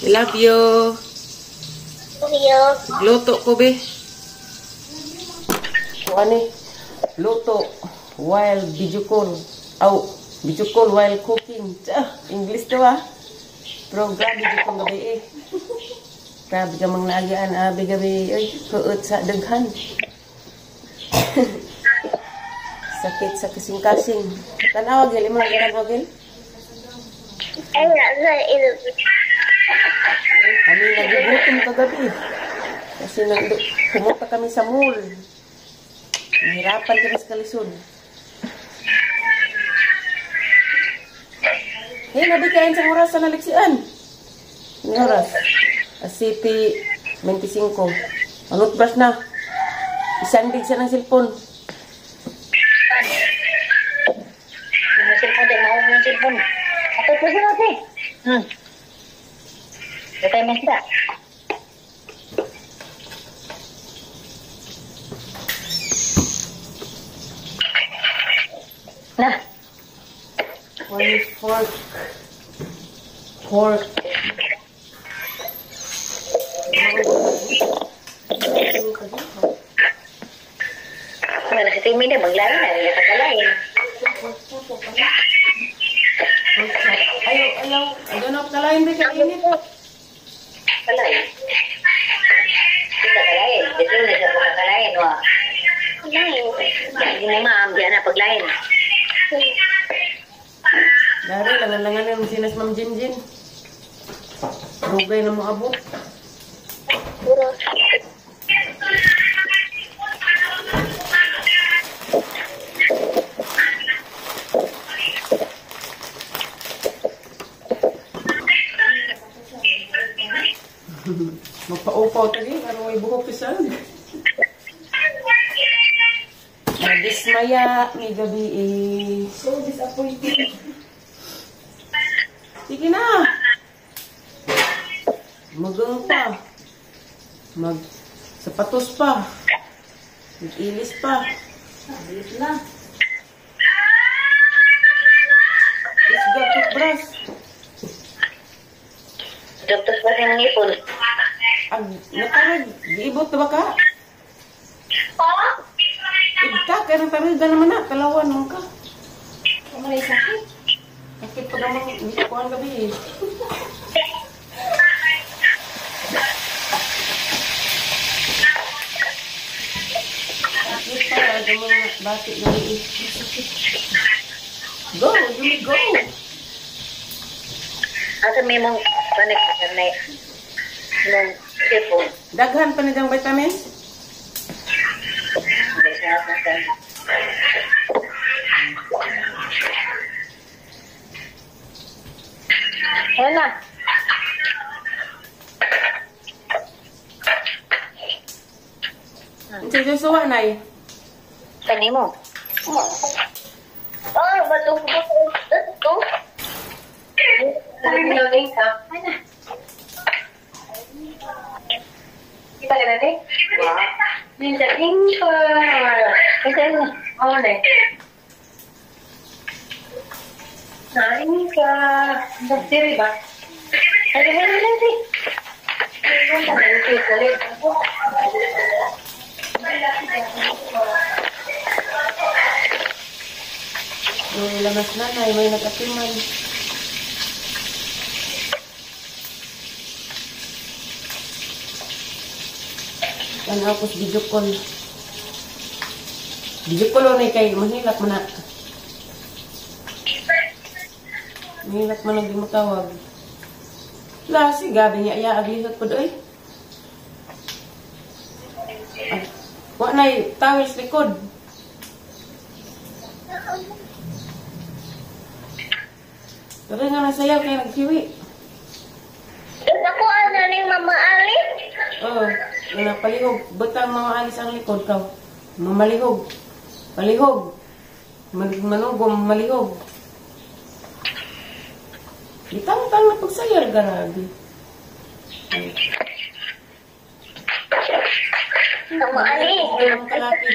I love you. Luto ko, be. Ano? Luto while video call. Video call while cooking. English to ah. Pero grabe video call gabi eh. Grabe ka mang naagyaan. Gabi. Ay, kuot sa daghan. Sakit sa kasing-kasing. Tanaw, Gil. Imo lagi tanaw, Gil? Kami nagugutom kagabi. Kasi pumunta kami sa mall. Nahirapan kami sa kalisod. Hey, nabikain sa oras sa naliksian. Ang oras? City 25. Anot brush na. Isandig siya ng cellphone. Yung cellphone din, mahal yung cellphone. Ato po siya natin. Datay mas na. Nah. One fork. Pork. Mana si Timmy dia maglain na, dia kata lain. Ayaw. Ano kalain ba kayo init? Kalain. Kita kalain. Jadi udah siapa kalain wah. Kalain. Jadi mo ma'am, dia na paglain. Dari langan-langan yung sinas Ma'am Jinjin. Rugay na mo abo. Puro. Magpa-upaw tadi, ano may buhok isan. Nadismaya, may gabi eh. So disappointed. Sige na. Magang pa. Sapatos pa. Mag-ilis pa. Ilis na. Isga toothbrush. Dokter pasti mengipun. Natarag, giibot na ba ka? Oh? Ibka, kaya natarag naman na. Kalawan mo ka. Kamalay sakit. Sakit pa naman, hindi ko ang gabi eh. Sakit pa, ada mga batik gabi eh. Go, Jumi, go! Asa may mong panik na mong sipon. Daghan pa na diyang vitamins? Ayan na. Sa susuwa na eh. Tani mo. Oh, bato ko ito. Sabi mo lang ka. Ano? Kita ka na rin? Wow. Minta tingko. Ito na. Oo na. Nain ka. Diri ba? Ay, meron lang si. Yung lamas nanay, may nag-atiman. Yan ako sa video call. Video call o na kay mahilap mo na. Mahilap mo na di matawag. Lasi, gabi niya iya aglihot po doy. Wala na towels likod. Pero nga nasayaw kaya nagkiwi. Ako ano ni Mama Ali? Oo. Palihog. Butang mga alis ang likod ka. Mamalihog. Palihog. Manugom, malihog. Ditang-tang na pagsayar, garabi. Mama Ali. Ang kalaki.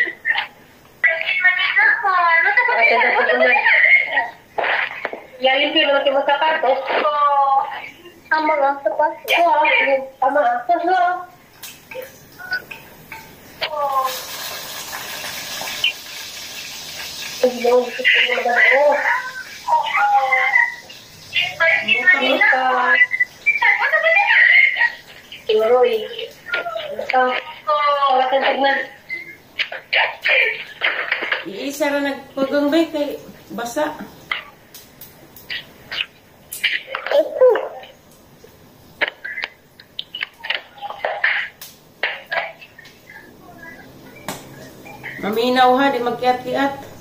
Yang limpio naman yung sapatos. Tama nga sa paso. Tama. Paso. Ayaw, gusto ko na ako. Muta. Tiroy. Ito. Wala kang tignan. Iisa ra nagpagangbay kay basa. Maminaw ha, di magkiat-kiat.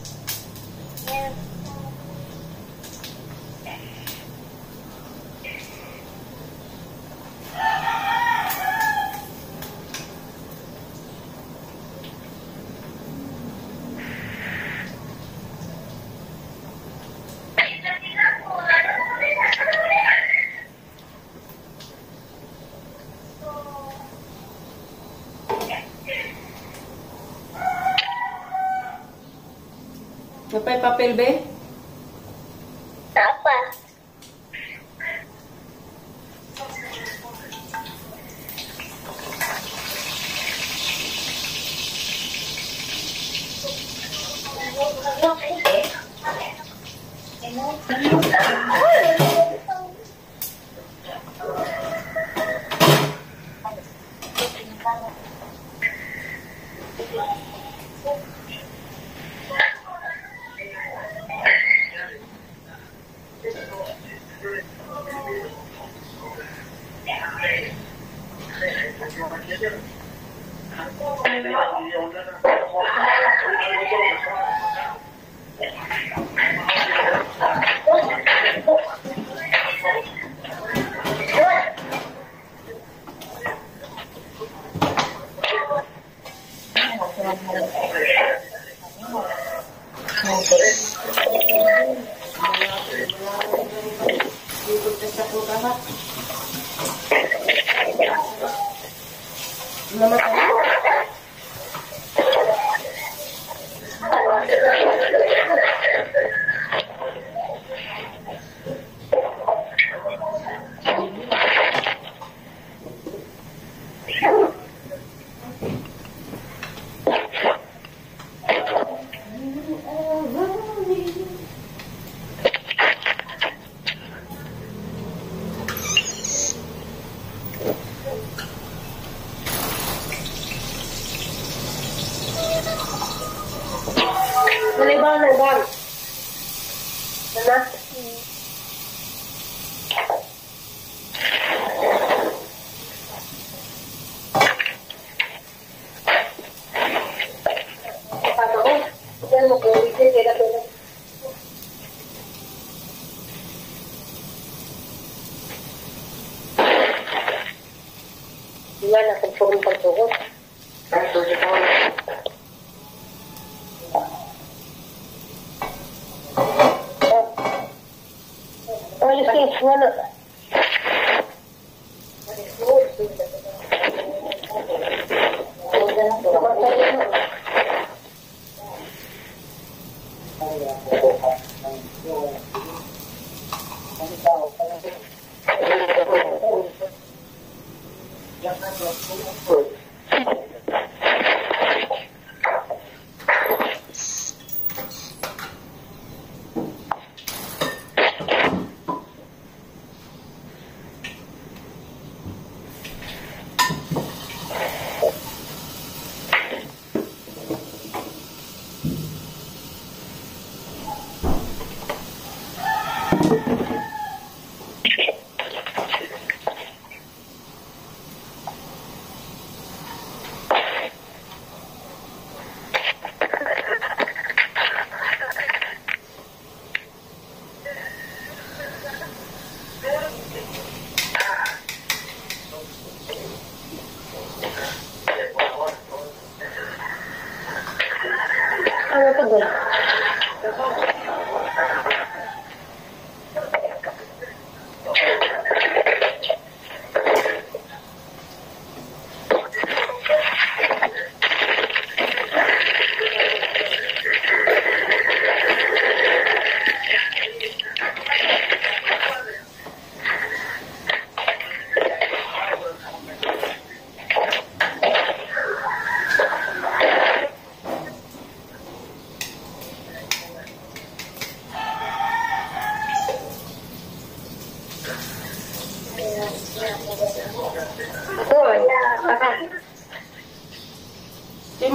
Napay papel be? Apa?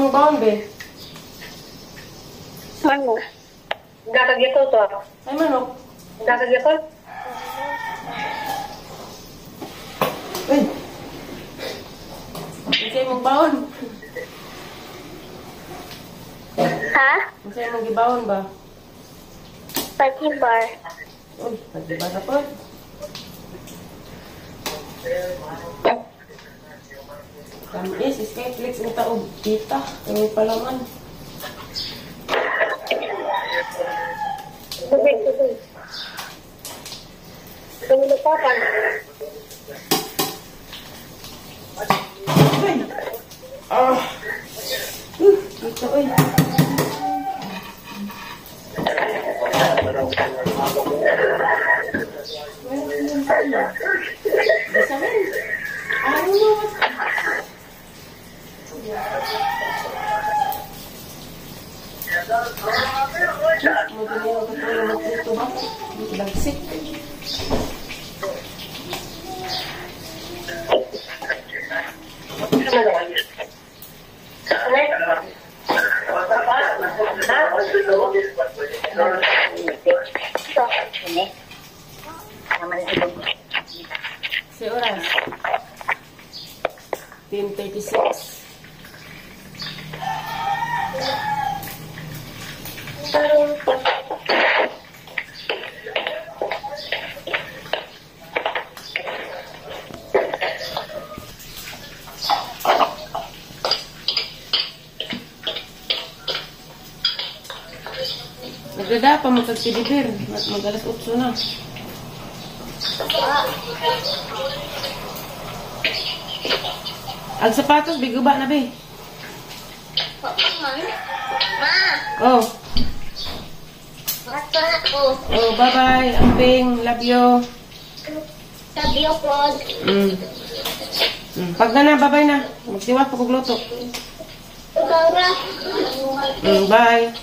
mong baon, be? Manok. Gagagito to. Ay, manok. Gagagito. Uy! Masaya mong baon. Ha? Masaya mong gibaon ba? Pag-bar. Uy, nagdiba na po. Tamis, Skyflex ng taog. Tita, kami palaman. Tubig. Tumulupakan. Uy! Ah! Tita, uy. Bisa men. Ano mo? Magandang ako po yung magputo ba? Lagsik. Si oras. 10:36. Nagdada pa magkagpidibir. Mag-alas 8 na. Ang sapatos, bigo ba na, be? Ma! Oh. Basta ako. Oh, bye-bye. Amping, love you. Sabi ako. Pag na, bye-bye na. Magsiwat pa kog luto. Ikaw na. Bye.